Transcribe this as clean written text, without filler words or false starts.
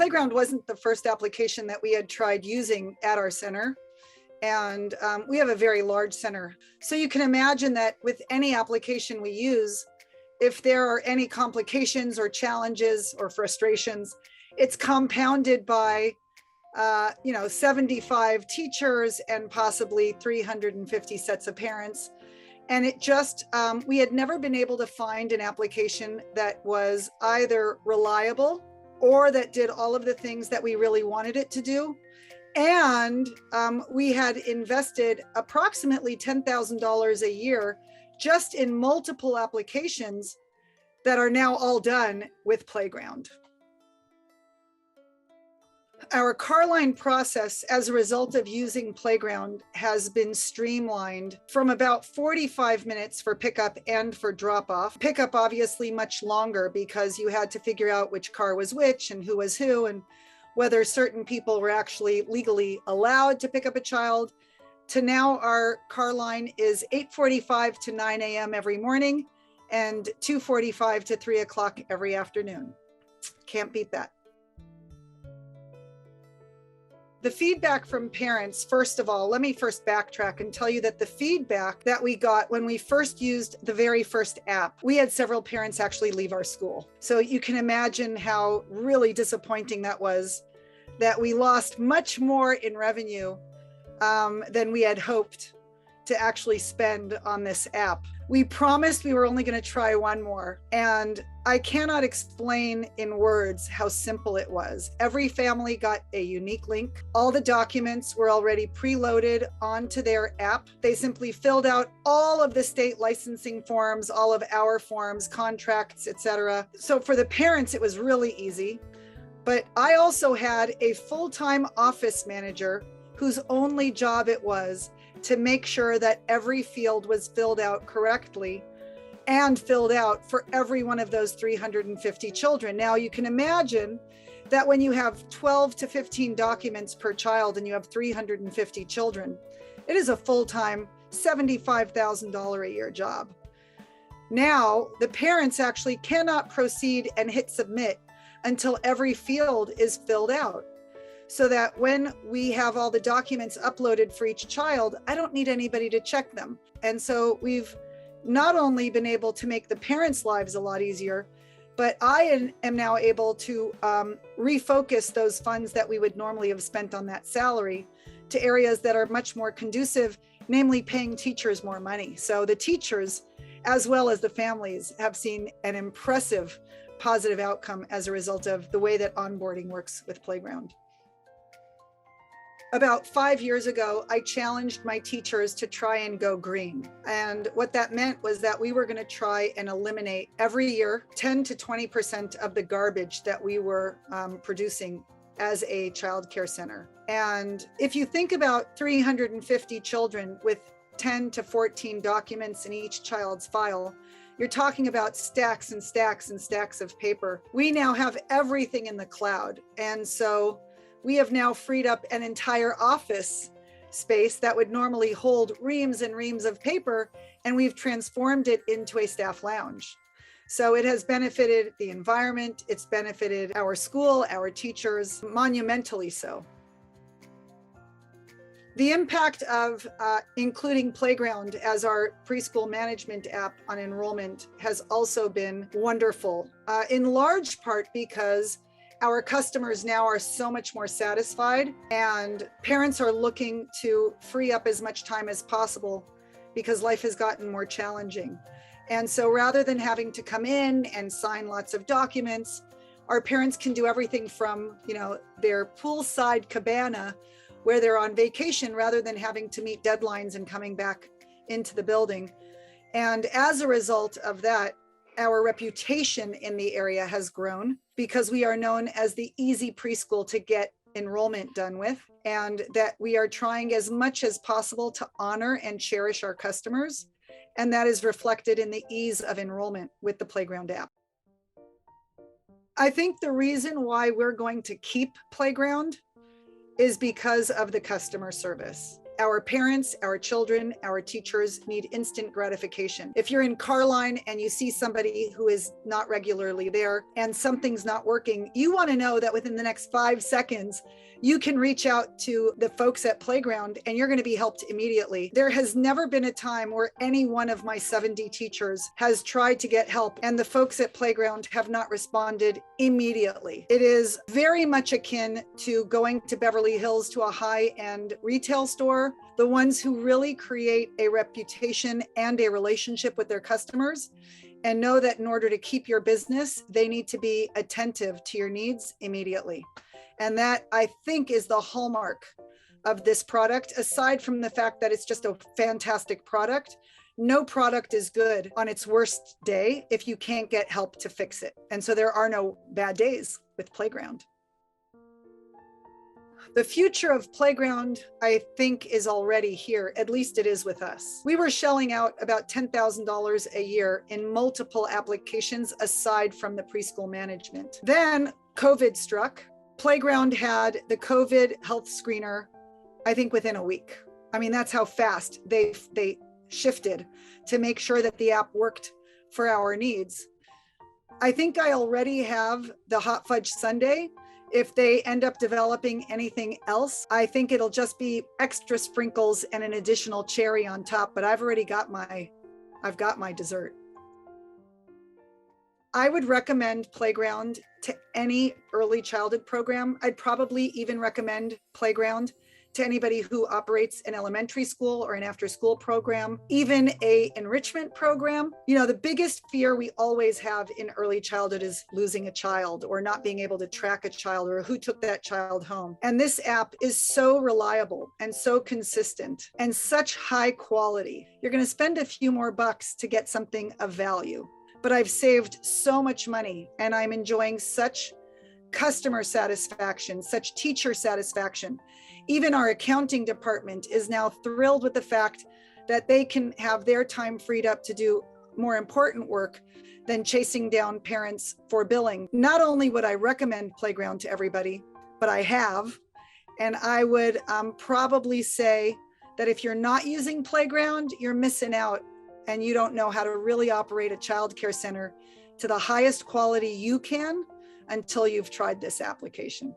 Playground wasn't the first application that we had tried using at our center. And we have a very large center. So you can imagine that with any application we use, if there are any complications or challenges or frustrations, it's compounded by 75 teachers and possibly 350 sets of parents. And it just, we had never been able to find an application that was either reliable or that did all of the things that we really wanted it to do. And we had invested approximately $10,000 a year just in multiple applications that are now all done with Playground. Our car line process as a result of using Playground has been streamlined from about 45 minutes for pickup and for drop off. Pickup obviously much longer because you had to figure out which car was which and who was who and whether certain people were actually legally allowed to pick up a child, to now our car line is 8:45 to 9 a.m. every morning and 2:45 to 3 o'clock every afternoon. Can't beat that. The feedback from parents, first of all, let me first backtrack and tell you that the feedback that we got when we first used the very first app, we had several parents actually leave our school. So you can imagine how really disappointing that was, that we lost much more in revenue than we had hoped to actually spend on this app. We promised we were only going to try one more, and I cannot explain in words how simple it was. Every family got a unique link. All the documents were already preloaded onto their app. They simply filled out all of the state licensing forms, all of our forms, contracts, etc. So for the parents, it was really easy. But I also had a full-time office manager whose only job it was to make sure that every field was filled out correctly and filled out for every one of those 350 children. Now you can imagine that when you have 12 to 15 documents per child and you have 350 children, it is a full-time $75,000 a year job. Now the parents actually cannot proceed and hit submit until every field is filled out, so that when we have all the documents uploaded for each child, I don't need anybody to check them. And so we've not only been able to make the parents' lives a lot easier, but I am now able to refocus those funds that we would normally have spent on that salary to areas that are much more conducive, namely paying teachers more money. So the teachers, as well as the families, have seen an impressive positive outcome as a result of the way that onboarding works with Playground. About 5 years ago, I challenged my teachers to try and go green. And what that meant was that we were going to try and eliminate every year 10 to 20% of the garbage that we were producing as a child care center. And if you think about 350 children with 10 to 14 documents in each child's file, you're talking about stacks and stacks and stacks of paper. We now have everything in the cloud. And so we have now freed up an entire office space that would normally hold reams and reams of paper, and we've transformed it into a staff lounge. So it has benefited the environment, it's benefited our school, our teachers, monumentally so. The impact of including Playground as our preschool management app on enrollment has also been wonderful, in large part because our customers now are so much more satisfied, and parents are looking to free up as much time as possible because life has gotten more challenging. And so rather than having to come in and sign lots of documents, our parents can do everything from, their poolside cabana where they're on vacation rather than having to meet deadlines and coming back into the building. And as a result of that, our reputation in the area has grown because we are known as the easy preschool to get enrollment done with, and that we are trying as much as possible to honor and cherish our customers. And that is reflected in the ease of enrollment with the Playground app. I think the reason why we're going to keep Playground is because of the customer service. Our parents, our children, our teachers need instant gratification. If you're in car line and you see somebody who is not regularly there and something's not working, you want to know that within the next 5 seconds, you can reach out to the folks at Playground and you're going to be helped immediately. There has never been a time where any one of my 70 teachers has tried to get help and the folks at Playground have not responded immediately. It is very much akin to going to Beverly Hills to a high-end retail store. The ones who really create a reputation and a relationship with their customers and know that in order to keep your business, they need to be attentive to your needs immediately. And that, I think, is the hallmark of this product. Aside from the fact that it's just a fantastic product, no product is good on its worst day if you can't get help to fix it. And so there are no bad days with Playground. The future of Playground, I think, is already here. At least it is with us. We were shelling out about $10,000 a year in multiple applications aside from the preschool management. Then COVID struck. Playground had the COVID health screener, I think, within a week. I mean, that's how fast they shifted to make sure that the app worked for our needs. I think I already have the hot fudge sundae. If they end up developing anything else, I think it'll just be extra sprinkles and an additional cherry on top, but I've got my dessert. I would recommend Playground to any early childhood program. I'd probably even recommend Playground to anybody who operates an elementary school or an after-school program, even a enrichment program. You know, the biggest fear we always have in early childhood is losing a child or not being able to track a child or who took that child home. And this app is so reliable and so consistent and such high quality. You're going to spend a few more bucks to get something of value. But I've saved so much money and I'm enjoying such customer satisfaction, such teacher satisfaction. Even our accounting department is now thrilled with the fact that they can have their time freed up to do more important work than chasing down parents for billing. Not only would I recommend Playground to everybody, but I have, and I would probably say that if you're not using Playground, you're missing out and you don't know how to really operate a childcare center to the highest quality you can until you've tried this application.